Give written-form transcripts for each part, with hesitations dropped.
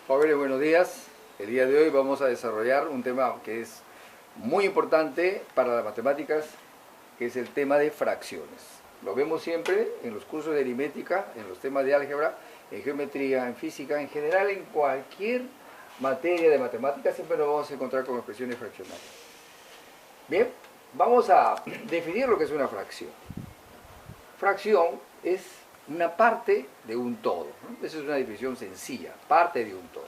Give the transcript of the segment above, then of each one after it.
Jóvenes, buenos días. El día de hoy vamos a desarrollar un tema que es muy importante para las matemáticas, que es el tema de fracciones. Lo vemos siempre en los cursos de aritmética, en los temas de álgebra, en geometría, en física, en general en cualquier materia de matemáticas siempre nos vamos a encontrar con expresiones fraccionarias. Bien, vamos a definir lo que es una fracción. Fracción es una parte de un todo, ¿no? Esa es una definición sencilla, parte de un todo.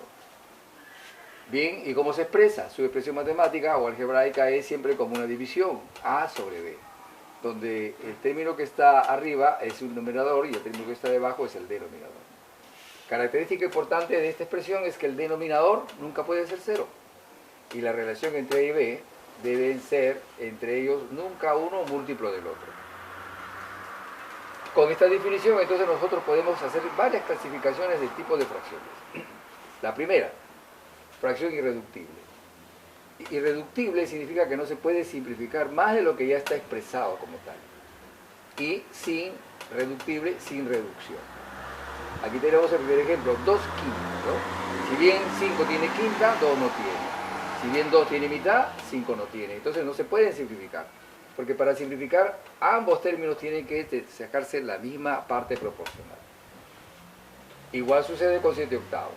Bien, ¿y cómo se expresa? Su expresión matemática o algebraica es siempre como una división, A sobre B, donde el término que está arriba es un numerador y el término que está debajo es el denominador. Característica importante de esta expresión es que el denominador nunca puede ser cero y la relación entre A y B deben ser entre ellos nunca uno múltiplo del otro. Con esta definición entonces nosotros podemos hacer varias clasificaciones de tipos de fracciones. La primera, fracción irreductible. Irreductible significa que no se puede simplificar más de lo que ya está expresado como tal. Y sin reductible, sin reducción. Aquí tenemos el primer ejemplo, 2 quintas, ¿no? Si bien 5 tiene quinta, 2 no tiene. Si bien 2 tiene mitad, 5 no tiene. Entonces no se pueden simplificar. Porque para simplificar, ambos términos tienen que sacarse la misma parte proporcional. Igual sucede con 7 octavos.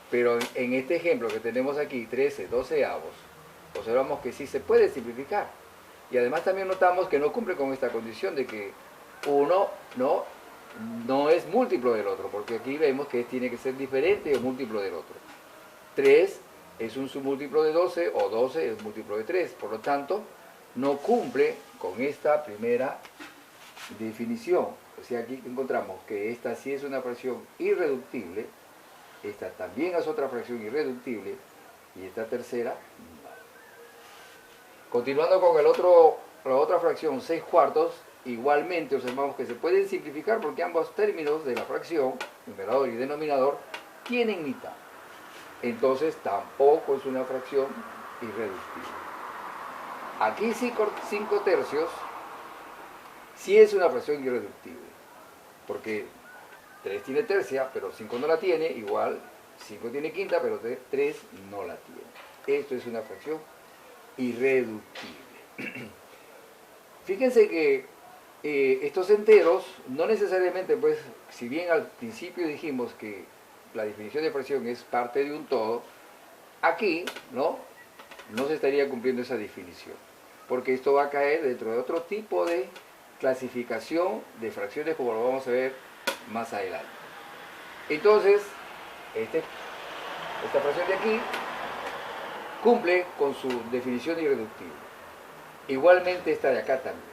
Pero en este ejemplo que tenemos aquí, 13 doceavos, observamos que sí se puede simplificar. Y además también notamos que no cumple con esta condición de que uno no es múltiplo del otro, porque aquí vemos que tiene que ser diferente o múltiplo del otro. 3 es un submúltiplo de 12 o 12 es múltiplo de 3, por lo tanto no cumple con esta primera definición. O sea, aquí encontramos que esta sí es una fracción irreductible, esta también es otra fracción irreductible y esta tercera no. Continuando con la otra fracción 6 cuartos, igualmente observamos que se pueden simplificar porque ambos términos de la fracción, numerador y denominador, tienen mitad. Entonces tampoco es una fracción irreductible. Aquí 5 tercios sí es una fracción irreductible, porque 3 tiene tercia, pero 5 no la tiene, igual 5 tiene quinta, pero 3 no la tiene. Esto es una fracción irreductible. Fíjense que estos enteros, no necesariamente, pues, si bien al principio dijimos que la definición de fracción es parte de un todo, aquí, no se estaría cumpliendo esa definición, porque esto va a caer dentro de otro tipo de clasificación de fracciones, como lo vamos a ver más adelante. Entonces, esta fracción de aquí cumple con su definición irreductible. Igualmente esta de acá también.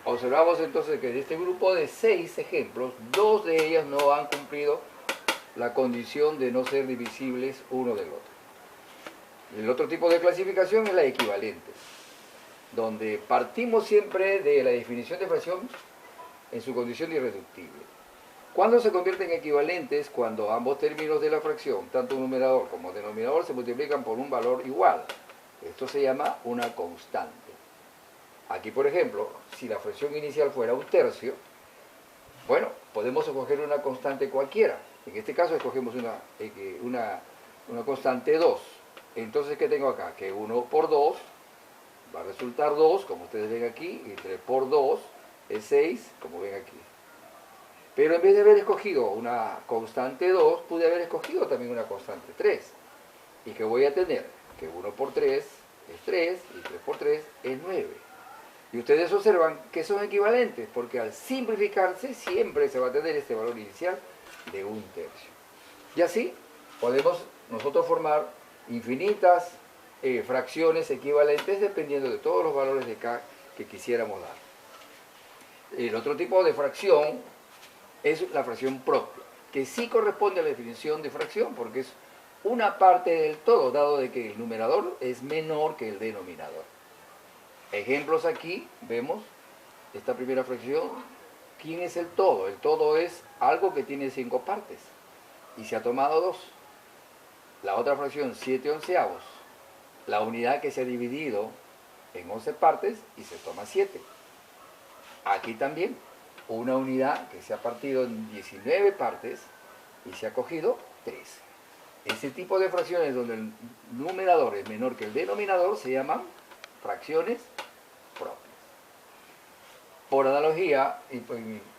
Observamos entonces que de este grupo de 6 ejemplos, 2 de ellas no han cumplido la condición de no ser divisibles uno del otro. El otro tipo de clasificación es la equivalente, donde partimos siempre de la definición de fracción en su condición irreductible. ¿Cuándo se convierten en equivalentes? Cuando ambos términos de la fracción, tanto numerador como denominador, se multiplican por un valor igual. Esto se llama una constante. Aquí, por ejemplo, si la fracción inicial fuera un tercio, bueno, podemos escoger una constante cualquiera. En este caso escogemos una constante 2. Entonces, ¿qué tengo acá? Que 1 por 2 va a resultar 2, como ustedes ven aquí, y 3 por 2 es 6, como ven aquí. Pero en vez de haber escogido una constante 2, pude haber escogido también una constante 3. ¿Y qué voy a tener? Que 1 por 3 es 3, y 3 por 3 es 9. Y ustedes observan que son equivalentes, porque al simplificarse siempre se va a tener este valor inicial de un tercio. Y así podemos nosotros formar infinitas fracciones equivalentes dependiendo de todos los valores de K que quisiéramos dar. El otro tipo de fracción es la fracción propia, que sí corresponde a la definición de fracción porque es una parte del todo, dado de que el numerador es menor que el denominador. Ejemplos aquí, vemos esta primera fracción. ¿Quién es el todo? El todo es algo que tiene 5 partes y se ha tomado 2. La otra fracción, 7 onceavos, la unidad que se ha dividido en 11 partes y se toma 7. Aquí también, una unidad que se ha partido en 19 partes y se ha cogido 13. Ese tipo de fracciones donde el numerador es menor que el denominador se llaman fracciones propias. Por analogía y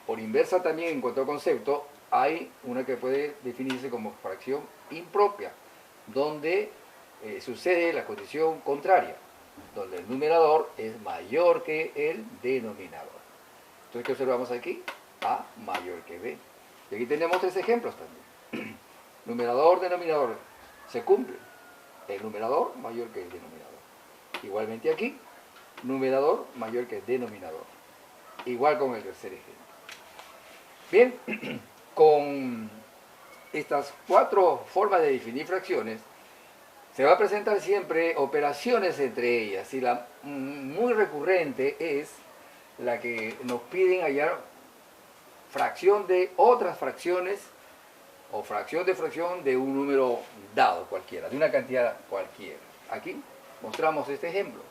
por inversa también en cuanto a concepto, hay una que puede definirse como fracción impropia, donde sucede la condición contraria, donde el numerador es mayor que el denominador. Entonces, ¿qué observamos aquí? A mayor que B. Y aquí tenemos 3 ejemplos también. Numerador, denominador, se cumple. El numerador mayor que el denominador. Igualmente aquí, numerador mayor que el denominador. Igual con el tercer ejemplo. Bien, con estas 4 formas de definir fracciones, se va a presentar siempre operaciones entre ellas. Y la muy recurrente es la que nos piden hallar fracción de otras fracciones o fracción de un número dado cualquiera, de una cantidad cualquiera. Aquí mostramos este ejemplo.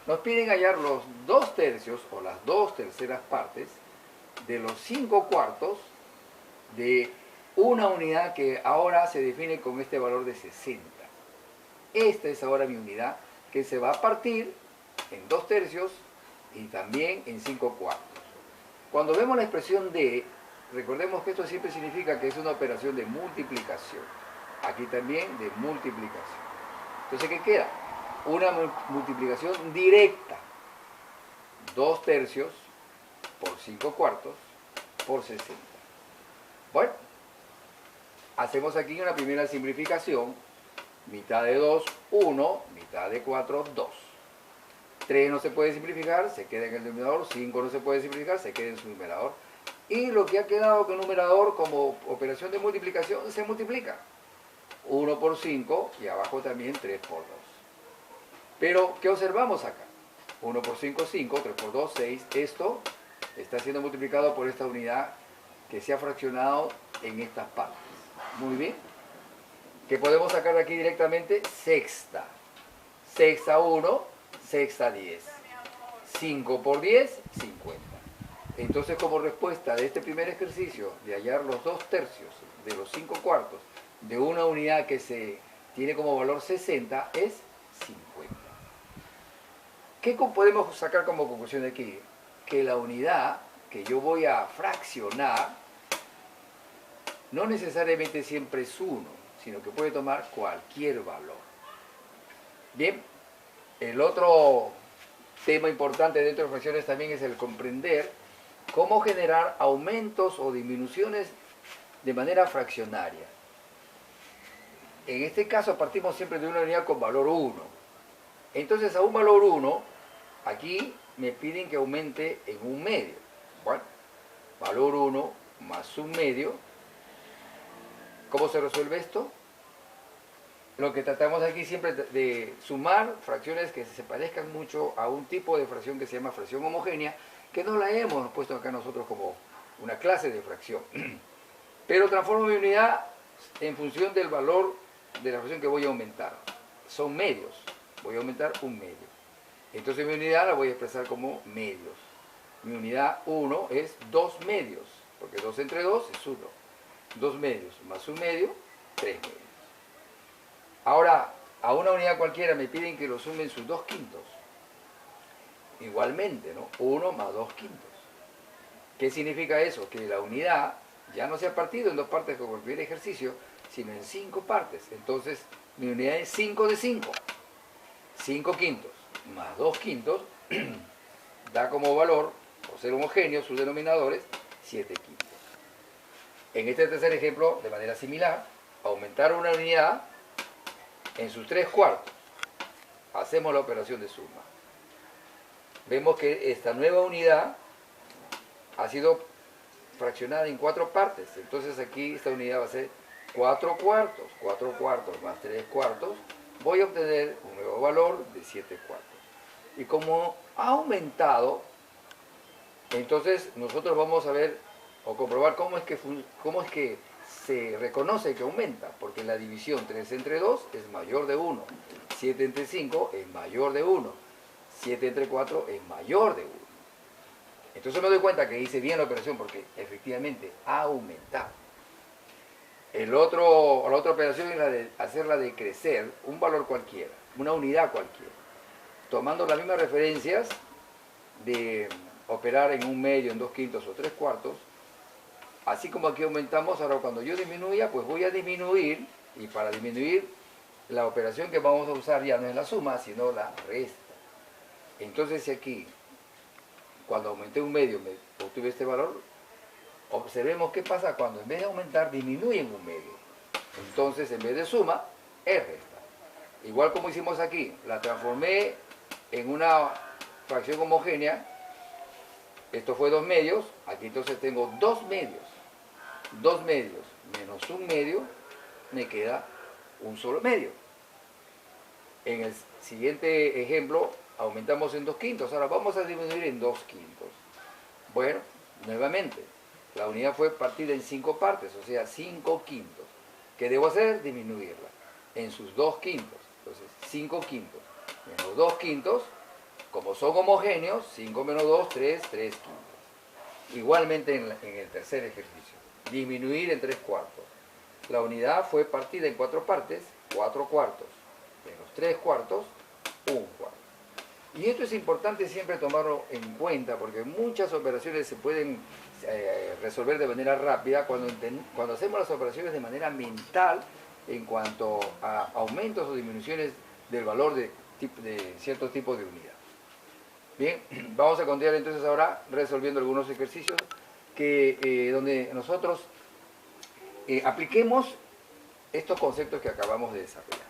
Nos piden hallar los 2/3 o las 2/3 partes de los 5/4 de una unidad que ahora se define con este valor de 60. Esta es ahora mi unidad que se va a partir en 2/3 y también en 5/4. Cuando vemos la expresión D, recordemos que esto siempre significa que es una operación de multiplicación. Aquí también de multiplicación. Entonces, ¿qué queda? Una multiplicación directa. 2/3 por 5/4 por 60. Bueno, hacemos aquí una primera simplificación. Mitad de 2, 1. Mitad de 4, 2. 3 no se puede simplificar, se queda en el denominador. 5 no se puede simplificar, se queda en su numerador. Y lo que ha quedado con el numerador como operación de multiplicación se multiplica. 1 por 5 y abajo también 3 por 2. Pero, ¿qué observamos acá? 1 por 5, 5, 3 por 2, 6. Esto está siendo multiplicado por esta unidad que se ha fraccionado en estas partes. Muy bien. ¿Qué podemos sacar de aquí directamente? Sexta. Sexta 1, sexta 10. 5 por 10, 50. Entonces, como respuesta de este primer ejercicio de hallar los 2/3 de los 5/4 de una unidad que se tiene como valor 60 es 50. ¿Qué podemos sacar como conclusión de aquí? Que la unidad que yo voy a fraccionar no necesariamente siempre es 1, sino que puede tomar cualquier valor. Bien, el otro tema importante dentro de fracciones también es el comprender cómo generar aumentos o disminuciones de manera fraccionaria. En este caso partimos siempre de una unidad con valor 1. Entonces a un valor 1, aquí me piden que aumente en un medio. Bueno, valor 1 más un medio. ¿Cómo se resuelve esto? Lo que tratamos aquí siempre de sumar fracciones que se parezcan mucho a un tipo de fracción que se llama fracción homogénea, que no la hemos puesto acá nosotros como una clase de fracción. Pero transformo mi unidad en función del valor de la fracción que voy a aumentar. Son medios. Voy a aumentar un medio. Entonces mi unidad la voy a expresar como medios. Mi unidad 1 es 2 medios, porque 2 entre 2 es 1. 2 medios más un medio, 3 medios. Ahora, a una unidad cualquiera me piden que lo sumen sus 2 quintos. Igualmente, ¿no? 1 más 2 quintos. ¿Qué significa eso? Que la unidad ya no se ha partido en 2 partes como el primer ejercicio, sino en 5 partes. Entonces, mi unidad es 5 de 5. 5 quintos más 2 quintos da como valor, por ser homogéneo, sus denominadores, 7 quintos. En este tercer ejemplo, de manera similar, aumentar una unidad en sus 3/4. Hacemos la operación de suma. Vemos que esta nueva unidad ha sido fraccionada en 4 partes. Entonces aquí esta unidad va a ser 4/4. 4/4 más 3/4. Voy a obtener un nuevo valor de 7/4. Y como ha aumentado, entonces nosotros vamos a ver o comprobar cómo es que se reconoce que aumenta, porque la división 3 entre 2 es mayor de 1, 7 entre 5 es mayor de 1, 7 entre 4 es mayor de 1. Entonces me doy cuenta que hice bien la operación porque efectivamente ha aumentado. La otra operación es la de hacerla decrecer un valor cualquiera, una unidad cualquiera, tomando las mismas referencias de operar en un medio, en 2/5 o 3/4. Así como aquí aumentamos, ahora cuando yo disminuya, pues voy a disminuir, y para disminuir, la operación que vamos a usar ya no es la suma, sino la resta. Entonces, si aquí, cuando aumenté un medio, me obtuve este valor, observemos qué pasa cuando en vez de aumentar, disminuye en un medio. Entonces, en vez de suma, es resta. Igual como hicimos aquí, la transformé en una fracción homogénea. Esto fue 2 medios, aquí entonces tengo 2 medios. 2 medios menos un medio, me queda un solo medio. En el siguiente ejemplo, aumentamos en 2/5, ahora vamos a disminuir en 2/5. Bueno, nuevamente, la unidad fue partida en 5 partes, o sea, 5/5. ¿Qué debo hacer? Disminuirla en sus 2/5. Entonces, 5/5 menos 2/5, como son homogéneos, 5 menos 2, 3, 3/5. Igualmente en el tercer ejercicio, disminuir en 3/4. La unidad fue partida en 4 partes, 4/4 menos 3/4, 1/4. Y esto es importante siempre tomarlo en cuenta, porque muchas operaciones se pueden resolver de manera rápida cuando hacemos las operaciones de manera mental en cuanto a aumentos o disminuciones del valor de ciertos tipos de unidad. Bien, vamos a continuar entonces ahora resolviendo algunos ejercicios donde nosotros apliquemos estos conceptos que acabamos de desarrollar.